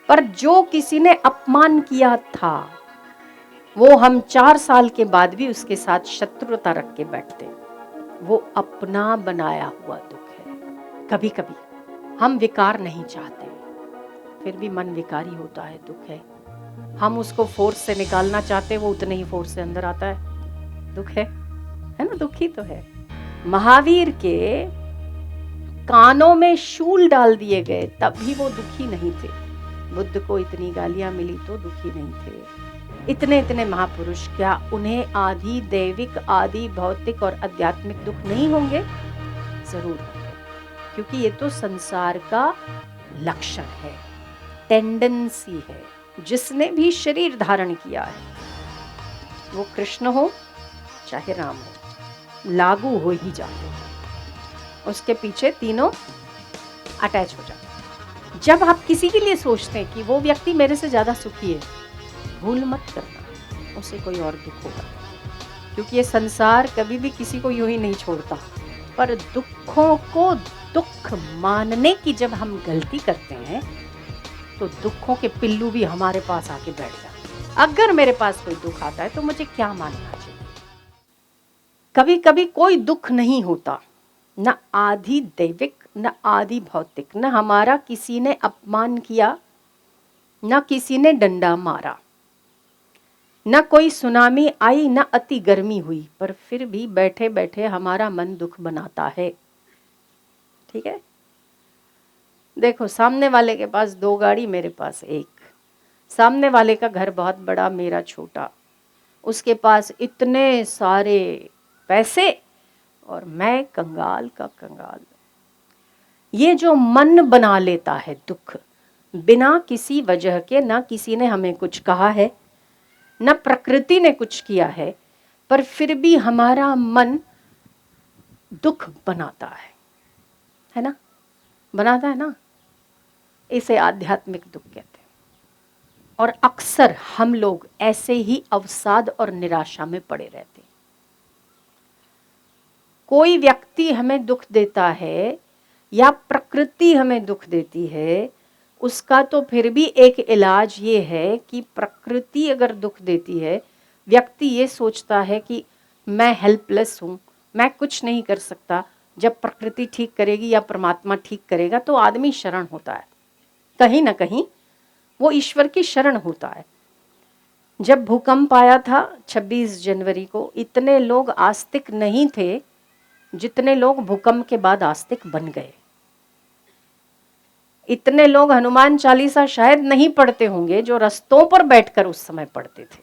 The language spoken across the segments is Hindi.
पर जो किसी ने अपमान किया था वो हम 4 साल के बाद भी उसके साथ शत्रुता रख के बैठते। वो अपना बनाया हुआ दुख है। कभी कभी हम विकार नहीं चाहते, फिर भी मन विकारी होता है, दुख है। हम उसको फोर्स से निकालना चाहते, वो उतने ही फोर्स से अंदर आता है, दुख है ना? दुख ही तो है। महावीर के कानों में शूल डाल दिए गए तब भी वो दुखी नहीं थे। बुद्ध को इतनी गालियां मिली तो दुखी नहीं थे। इतने इतने महापुरुष, क्या उन्हें आदि दैविक, आदि भौतिक और आध्यात्मिक दुख नहीं होंगे? जरूर होंगे, क्योंकि ये तो संसार का लक्षण है, टेंडेंसी है। जिसने भी शरीर धारण किया है, वो कृष्ण हो चाहे राम हो, लागू हो ही जाते हैं, उसके पीछे तीनों अटैच हो जाते हैं। जब आप किसी के लिए सोचते हैं कि वो व्यक्ति मेरे से ज्यादा सुखी है, भूल मत करना, उसे कोई और दुख होगा, क्योंकि ये संसार कभी भी किसी को यूं ही नहीं छोड़ता। पर दुखों को दुख मानने की जब हम गलती करते हैं तो दुखों के पिल्लू भी हमारे पास आके बैठ जाते हैं। अगर मेरे पास कोई दुख आता है तो मुझे क्या मानना चाहिए? कभी कभी कोई दुख नहीं होता, न आदि दैविक, न आदि भौतिक, न हमारा किसी ने अपमान किया, न किसी ने डंडा मारा, न कोई सुनामी आई, न अति गर्मी हुई, पर फिर भी बैठे बैठे हमारा मन दुख बनाता है। ठीक है? देखो, सामने वाले के पास 2 गाड़ी, मेरे पास 1। सामने वाले का घर बहुत बड़ा, मेरा छोटा। उसके पास इतने सारे पैसे और मैं कंगाल का कंगाल। ये जो मन बना लेता है दुख, बिना किसी वजह के, ना किसी ने हमें कुछ कहा है, न प्रकृति ने कुछ किया है, पर फिर भी हमारा मन दुख बनाता है ना? बनाता है ना? इसे आध्यात्मिक दुख कहते हैं। और अक्सर हम लोग ऐसे ही अवसाद और निराशा में पड़े रहते हैं। कोई व्यक्ति हमें दुख देता है या प्रकृति हमें दुख देती है, उसका तो फिर भी एक इलाज ये है कि प्रकृति अगर दुख देती है, व्यक्ति ये सोचता है कि मैं हेल्पलेस हूँ, मैं कुछ नहीं कर सकता। जब प्रकृति ठीक करेगी या परमात्मा ठीक करेगा तो आदमी शरण होता है, कहीं ना कहीं वो ईश्वर की शरण होता है। जब भूकंप आया था 26 जनवरी को, इतने लोग आस्तिक नहीं थे जितने लोग भूकंप के बाद आस्तिक बन गए। इतने लोग हनुमान चालीसा शायद नहीं पढ़ते होंगे जो रस्तों पर बैठकर उस समय पढ़ते थे।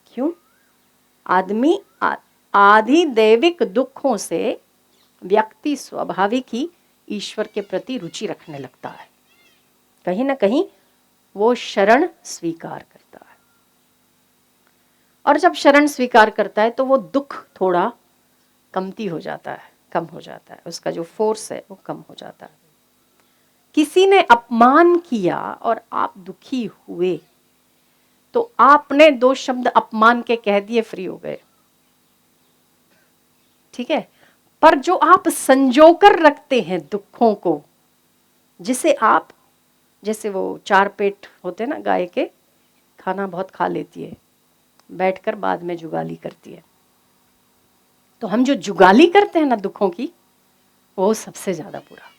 क्यों? आदमी आदि दैविक दुखों से व्यक्ति स्वाभाविक ही ईश्वर के प्रति रुचि रखने लगता है। कहीं ना कहीं वो शरण स्वीकार करता है, और जब शरण स्वीकार करता है तो वो दुख थोड़ा कमती हो जाता है, कम हो जाता है, उसका जो फोर्स है वो कम हो जाता है। किसी ने अपमान किया और आप दुखी हुए तो आपने 2 शब्द अपमान के कह दिए, फ्री हो गए। ठीक है? पर जो आप संजोकर रखते हैं दुखों को, जिसे आप, जैसे वो 4 पेट होते हैं ना गाय के, खाना बहुत खा लेती है, बैठकर बाद में जुगाली करती है। तो हम जो जुगाली करते हैं ना दुखों की, वो सबसे ज्यादा बुरा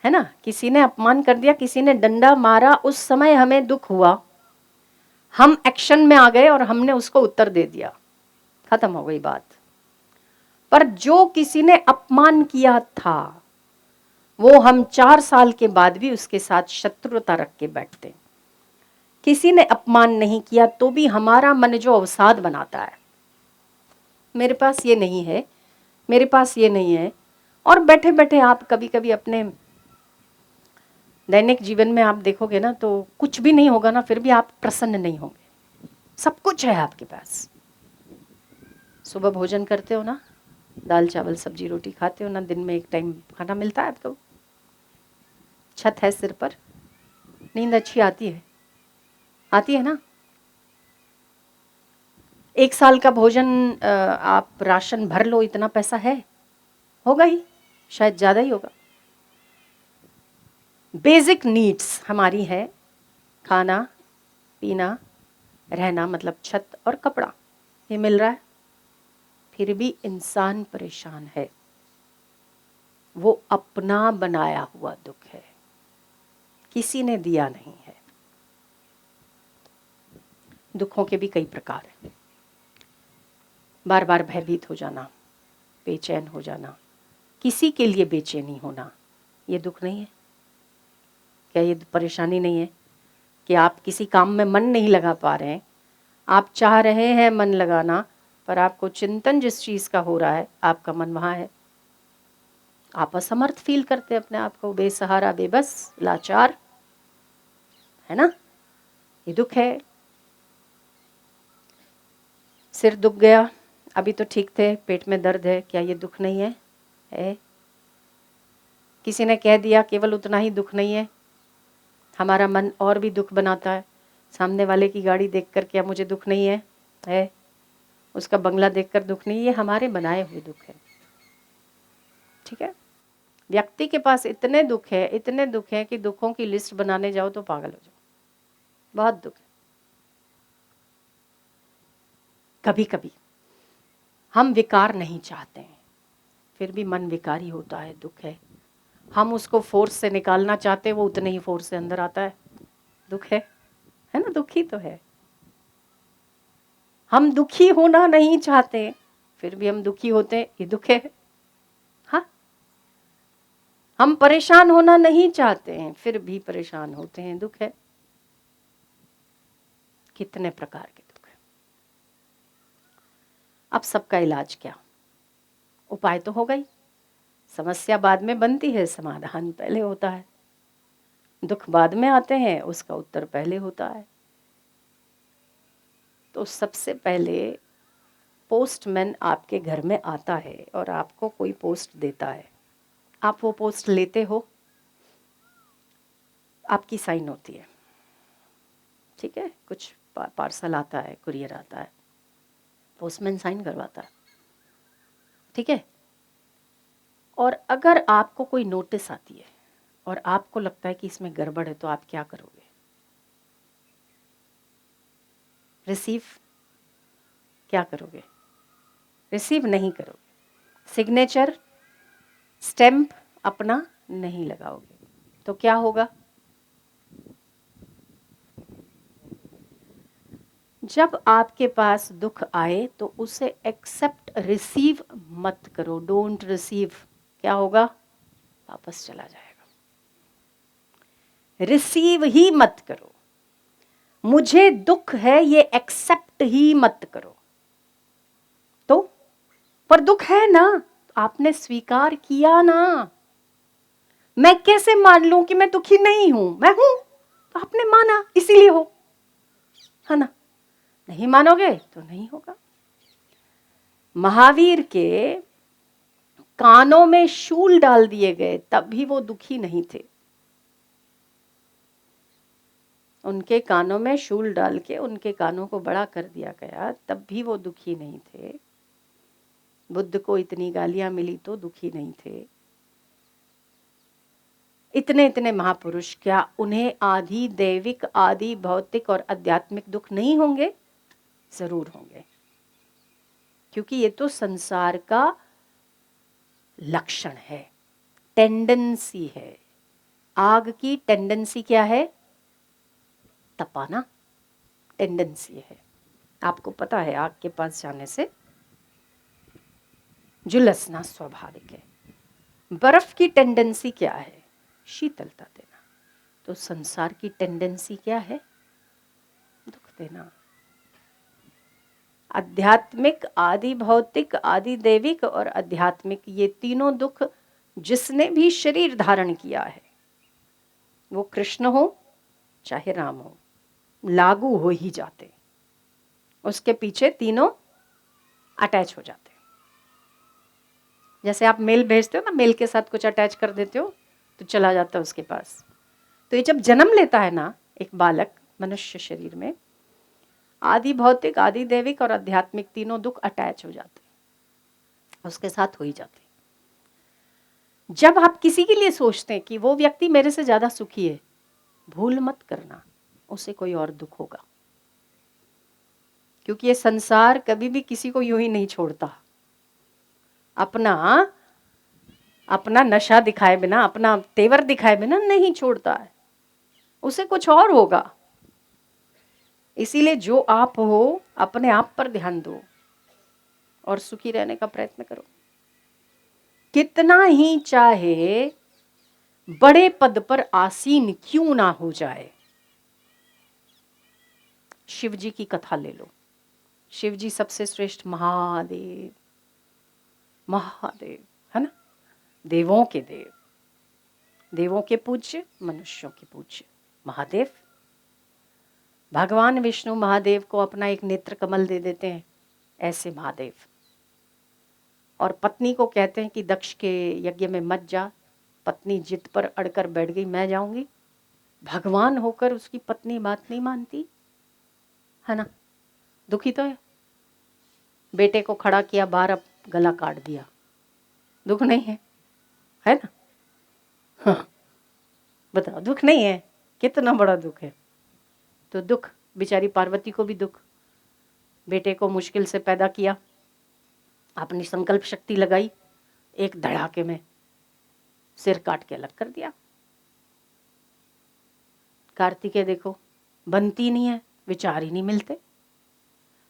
है ना? किसी ने अपमान कर दिया, किसी ने डंडा मारा, उस समय हमें दुख हुआ, हम एक्शन में आ गए और हमने उसको उत्तर दे दिया, खत्म हो गई बात। पर जो किसी ने अपमान किया था, वो हम 4 साल के बाद भी उसके साथ शत्रुता रख के बैठते। किसी ने अपमान नहीं किया तो भी हमारा मन जो अवसाद बनाता है, मेरे पास ये नहीं है, मेरे पास ये नहीं है, और बैठे बैठे आप कभी कभी अपने दैनिक जीवन में आप देखोगे ना तो कुछ भी नहीं होगा ना, फिर भी आप प्रसन्न नहीं होंगे। सब कुछ है आपके पास, सुबह भोजन करते हो ना, दाल चावल सब्जी रोटी खाते हो ना, दिन में 1 टाइम खाना मिलता है आपको, छत है सिर पर, नींद अच्छी आती है ना? 1 साल का भोजन आप राशन भर लो, इतना पैसा है, होगा ही, शायद ज्यादा ही होगा। बेसिक नीड्स हमारी है खाना पीना रहना, मतलब छत और कपड़ा, ये मिल रहा है, फिर भी इंसान परेशान है। वो अपना बनाया हुआ दुख है, किसी ने दिया नहीं है। दुखों के भी कई प्रकार हैं। बार बार भयभीत हो जाना, बेचैन हो जाना, किसी के लिए बेचैनी होना, ये दुख नहीं है क्या? ये परेशानी नहीं है कि आप किसी काम में मन नहीं लगा पा रहे हैं, आप चाह रहे हैं मन लगाना, पर आपको चिंतन जिस चीज़ का हो रहा है आपका मन वहाँ है। आप असमर्थ फील करते हैं अपने आप को, बेसहारा, बेबस, लाचार, है ना? ये दुख है। सिर दुख गया, अभी तो ठीक थे, पेट में दर्द है, क्या ये दुख नहीं है? है। किसी ने कह दिया केवल उतना ही दुख नहीं है, हमारा मन और भी दुख बनाता है। सामने वाले की गाड़ी देखकर क्या मुझे दुख नहीं है? है। उसका बंगला देखकर दुख नहीं, ये हमारे बनाए हुए दुख है। ठीक है। व्यक्ति के पास इतने दुख है, इतने दुख है कि दुखों की लिस्ट बनाने जाओ तो पागल हो जाओ, बहुत दुख है। कभी कभी हम विकार नहीं चाहते हैं, फिर भी मन विकारी होता है, दुख है। हम उसको फोर्स से निकालना चाहते हैं, वो उतने ही फोर्स से अंदर आता है, दुख है ना? दुखी तो है। हम दुखी होना नहीं चाहते, फिर भी हम दुखी होते हैं, ये दुख है। हाँ, हम परेशान होना नहीं चाहते हैं, फिर भी परेशान होते हैं, दुख है। कितने प्रकार के दुख है। अब सबका इलाज क्या? उपाय तो हो गई, समस्या बाद में बनती है, समाधान पहले होता है। दुख बाद में आते हैं, उसका उत्तर पहले होता है। तो सबसे पहले पोस्टमैन आपके घर में आता है और आपको कोई पोस्ट देता है, आप वो पोस्ट लेते हो, आपकी साइन होती है, ठीक है? कुछ पार्सल आता है, कुरियर आता है, पोस्टमैन साइन करवाता है, ठीक है? और अगर आपको कोई नोटिस आती है और आपको लगता है कि इसमें गड़बड़ है, तो आप क्या करोगे? रिसीव क्या करोगे? रिसीव नहीं करोगे, सिग्नेचर स्टैम्प अपना नहीं लगाओगे। तो क्या होगा? जब आपके पास दुख आए तो उसे एक्सेप्ट, रिसीव मत करो, डोंट रिसीव। क्या होगा? वापस चला जाएगा। रिसीव ही मत करो। मुझे दुख है ये एक्सेप्ट ही मत करो। तो पर दुख है ना, आपने स्वीकार किया ना। मैं कैसे मान लूं कि मैं दुखी नहीं हूं? मैं हूं, तो आपने माना, इसीलिए हो, है ना? नहीं मानोगे तो नहीं होगा। महावीर के कानों में शूल डाल दिए गए, तब भी वो दुखी नहीं थे। उनके कानों में शूल डाल के उनके कानों को बड़ा कर दिया गया, तब भी वो दुखी नहीं थे। बुद्ध को इतनी गालियां मिली तो दुखी नहीं थे। इतने इतने महापुरुष, क्या उन्हें आदि दैविक, आदि भौतिक और आध्यात्मिक दुख नहीं होंगे? जरूर होंगे, क्योंकि ये तो संसार का लक्षण है, टेंडेंसी है। आग की टेंडेंसी क्या है? तपाना, टेंडेंसी है। आपको पता है आग के पास जाने से झुलसना स्वाभाविक है। बर्फ की टेंडेंसी क्या है? शीतलता देना। तो संसार की टेंडेंसी क्या है? दुख देना। आध्यात्मिक, आदि भौतिक, आदि दैविक और आध्यात्मिक, ये तीनों दुख जिसने भी शरीर धारण किया है, वो कृष्ण हो चाहे राम हो, लागू हो ही जाते, उसके पीछे तीनों अटैच हो जाते। जैसे आप मेल भेजते हो ना, मेल के साथ कुछ अटैच कर देते हो तो चला जाता है उसके पास। तो ये जब जन्म लेता है ना एक बालक मनुष्य शरीर में, आदि भौतिक, आदि दैविक और आध्यात्मिक तीनों दुख अटैच हो जाते, उसके साथ हो ही जाते। जब आप किसी के लिए सोचते हैं कि वो व्यक्ति मेरे से ज्यादा सुखी है, भूल मत करना उसे कोई और दुख होगा, क्योंकि ये संसार कभी भी किसी को यूं ही नहीं छोड़ता। अपना अपना नशा दिखाए बिना, अपना तेवर दिखाए बिना नहीं छोड़ता है, उसे कुछ और होगा। इसीलिए जो आप हो अपने आप पर ध्यान दो और सुखी रहने का प्रयत्न करो। कितना ही चाहे बड़े पद पर आसीन क्यों ना हो जाए, शिव जी की कथा ले लो। शिव जी सबसे श्रेष्ठ महादेव, महादेव है ना, देवों के देव, देवों के पूज्य, मनुष्यों के पूज्य महादेव। भगवान विष्णु महादेव को अपना एक नेत्र कमल दे देते हैं, ऐसे महादेव। और पत्नी को कहते हैं कि दक्ष के यज्ञ में मत जा, पत्नी जिद पर अड़कर बैठ गई, मैं जाऊंगी। भगवान होकर उसकी पत्नी बात नहीं मानती है ना, दुखी तो है। बेटे को खड़ा किया बाहर, अब गला काट दिया, दुख नहीं है ना? हाँ, बताओ दुख नहीं है? कितना बड़ा दुख है। तो दुख, बेचारी पार्वती को भी दुख, बेटे को मुश्किल से पैदा किया, अपनी संकल्प शक्ति लगाई, एक धड़ाके में सिर काट के अलग कर दिया। कार्तिकेय देखो, बनती नहीं है, विचार ही नहीं मिलते,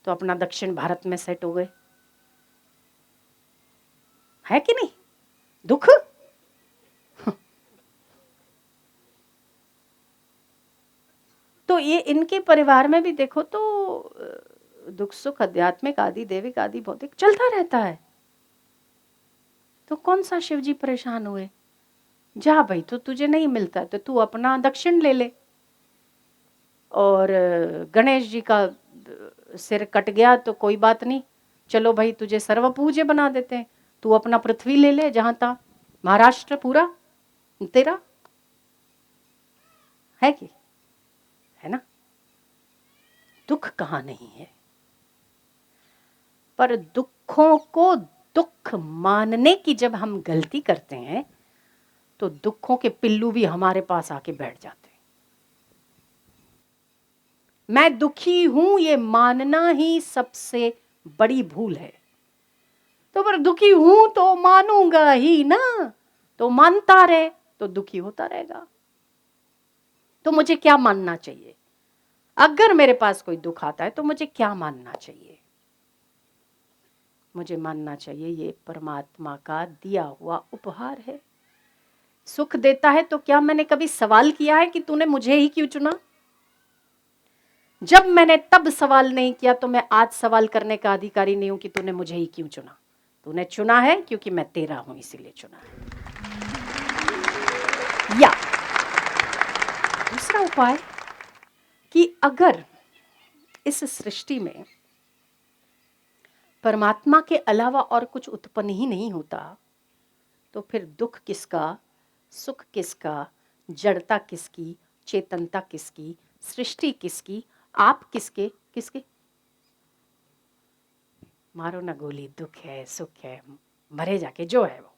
तो अपना दक्षिण भारत में सेट हो गए, है कि नहीं? दुख तो ये इनके परिवार में भी देखो तो दुख सुख आध्यात्मिक आदि दैविक आदि भौतिक चलता रहता है। तो कौन सा शिव जी परेशान हुए? जा भाई, तो तुझे नहीं मिलता तो तू अपना दक्षिण ले ले। और गणेश जी का सिर कट गया तो कोई बात नहीं, चलो भाई तुझे सर्वपूज्य बना देते हैं, तू अपना पृथ्वी ले ले, जहां था महाराष्ट्र पूरा तेरा है कि है ना। दुख कहाँ नहीं है, पर दुखों को दुख मानने की जब हम गलती करते हैं तो दुखों के पिल्लू भी हमारे पास आके बैठ जाते हैं। मैं दुखी हूं ये मानना ही सबसे बड़ी भूल है। तो पर दुखी हूं तो मानूंगा ही ना, तो मानता रहे तो दुखी होता रहेगा। तो मुझे क्या मानना चाहिए? अगर मेरे पास कोई दुख आता है तो मुझे क्या मानना चाहिए? मुझे मानना चाहिए ये परमात्मा का दिया हुआ उपहार है। सुख देता है तो क्या मैंने कभी सवाल किया है कि तूने मुझे ही क्यों चुना? जब मैंने तब सवाल नहीं किया तो मैं आज सवाल करने का अधिकारी नहीं हूं कि तूने मुझे ही क्यों चुना। तूने चुना है क्योंकि मैं तेरा हूं, इसीलिए चुना है। या दूसरा उपाय कि अगर इस सृष्टि में परमात्मा के अलावा और कुछ उत्पन्न ही नहीं होता तो फिर दुख किसका, सुख किसका, जड़ता किसकी, चेतनता किसकी, सृष्टि किसकी, आप किसके किसके? मारो ना गोली, दुख है सुख है, मरे जाके जो है वो,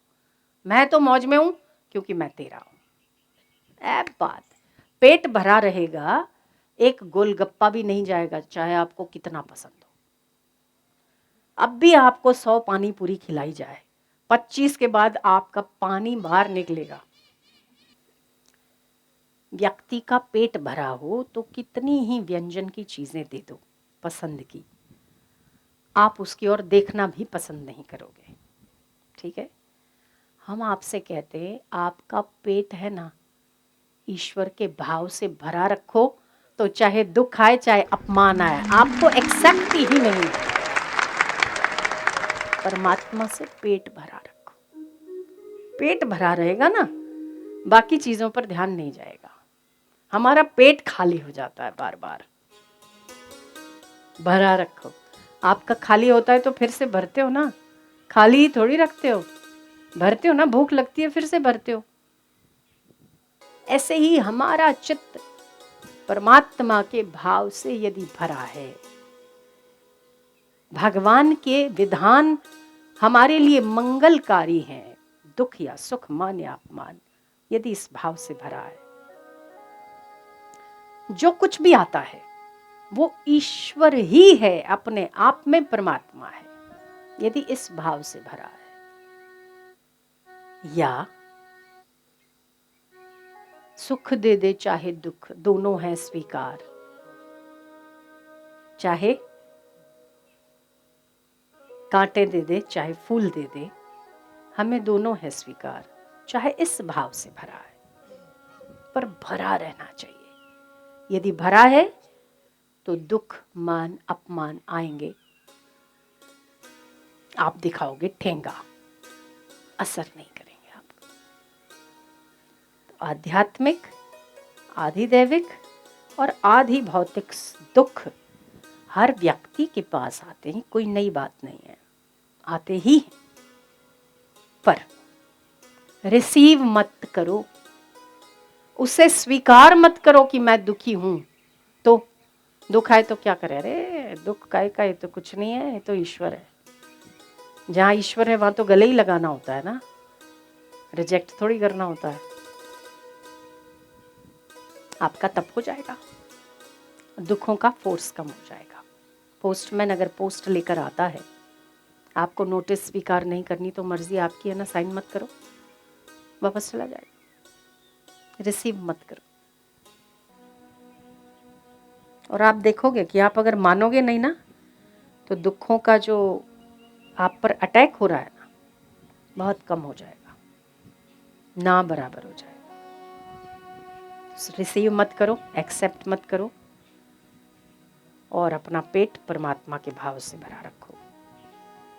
मैं तो मौज में हूं क्योंकि मैं तेरा हूं। ऐ बात, पेट भरा रहेगा, एक गोलगप्पा भी नहीं जाएगा चाहे आपको कितना पसंद हो। अब भी आपको 100 पानी पूरी खिलाई जाए, 25 के बाद आपका पानी बाहर निकलेगा। व्यक्ति का पेट भरा हो तो कितनी ही व्यंजन की चीजें दे दो पसंद की, आप उसकी ओर देखना भी पसंद नहीं करोगे। ठीक है, हम आपसे कहते हैं आपका पेट है ना, ईश्वर के भाव से भरा रखो, तो चाहे दुख आए चाहे अपमान आए आपको एक्सेप्ट ही नहीं है। परमात्मा से पेट भरा रखो, पेट भरा रहेगा ना, बाकी चीजों पर ध्यान नहीं जाएगा। हमारा पेट खाली हो जाता है बार बार। भरा रखो, आपका खाली होता है तो फिर से भरते हो ना, खाली ही थोड़ी रखते हो, भरते हो ना, भूख लगती है फिर से भरते हो। ऐसे ही हमारा चित्त परमात्मा के भाव से यदि भरा है, भगवान के विधान हमारे लिए मंगलकारी हैं, दुख या सुख, मान या अपमान, यदि इस भाव से भरा है, जो कुछ भी आता है वो ईश्वर ही है, अपने आप में परमात्मा है, यदि इस भाव से भरा है। या सुख दे दे चाहे दुख, दोनों है स्वीकार। चाहे कांटे दे दे चाहे फूल दे दे, हमें दोनों है स्वीकार, चाहे इस भाव से भरा है, पर भरा रहना चाहिए। यदि भरा है तो दुख, मान, अपमान आएंगे, आप दिखाओगे ठेंगा, असर नहीं करेंगे आपको। तो आध्यात्मिक, आधिदैविक और आधि भौतिक दुख हर व्यक्ति के पास आते हैं, कोई नई बात नहीं है, आते ही हैं। पर रिसीव मत करो, उसे स्वीकार मत करो कि मैं दुखी हूं। तो दुख आए तो क्या करे, अरे दुख का ये तो कुछ नहीं है, ये तो ईश्वर है। जहां ईश्वर है वहां तो गले ही लगाना होता है ना, रिजेक्ट थोड़ी करना होता है। आपका तप हो जाएगा, दुखों का फोर्स कम हो जाएगा। पोस्टमैन अगर पोस्ट लेकर आता है, आपको नोटिस स्वीकार नहीं करनी तो मर्जी आपकी है ना, साइन मत करो, वापस चला जाएगा। रिसीव मत करो। और आप देखोगे कि आप अगर मानोगे नहीं ना, तो दुखों का जो आप पर अटैक हो रहा है ना, बहुत कम हो जाएगा, ना बराबर हो जाएगा। रिसीव मत करो, एक्सेप्ट मत करो, और अपना पेट परमात्मा के भाव से भरा रखो।